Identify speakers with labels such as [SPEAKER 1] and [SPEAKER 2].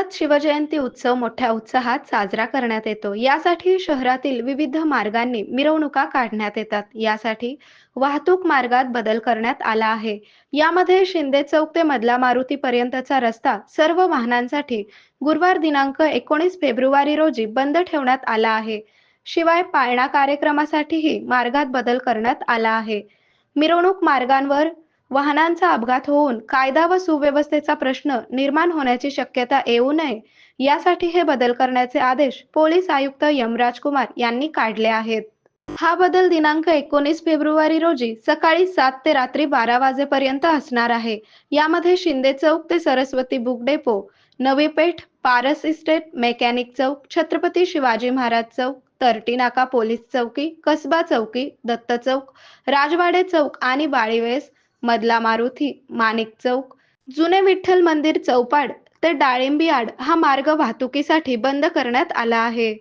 [SPEAKER 1] शहरात शिवजयंती उत्सव मोठ्या उत्साहात साजरा करण्यात येतो. यासाठी शहरातील विविध मार्गांनी मिरवणुका काढण्यात येतात. यासाठी वाहतूक मार्गात बदल करण्यात आला आहे. यामध्ये शिंदे चौक ते मधला मारुती पर्यंतचा रस्ता सर्व वाहनांसाठी गुरुवार दिनांक 19 फेब्रुवारी रोजी बंद ठेवण्यात आला आहे. शिवाय पाळणा कार्यक्रमासाठीही मार्गात बदल करण्यात आला आहे. मिरवणूक मार्गांवर वाहनांचा अपघात होऊन कायदा व सुव्यवस्थेचा प्रश्न निर्माण होण्याची शक्यता येऊ नये यासाठी हे बदल करण्याचे आदेश पोलीस आयुक्त यमराज कुमार यांनी काढले आहेत. हा बदल दिनांक 19 फेब्रुवारी रोजी सकाळी 7 ते रात्री 12 वाजेपर्यंत असणार आहे. यामध्ये शिंदे चौक ते Saraswati book depot, Navi Peth, Paras estate, mechanic चौक, छत्रपती शिवाजी महाराज चौक, तरटी नाका पोलीस चौकी, कसबा चौकी, दत्त चौक, राजवाडे चौक आणि बाळीवेस, मधला मारुती, माणिक चौक, जुने विठ्ठल मंदिर चौपाट ते डाळिंबी आड हा मार्ग वाहतुकीसाठी बंद करण्यात आला आहे.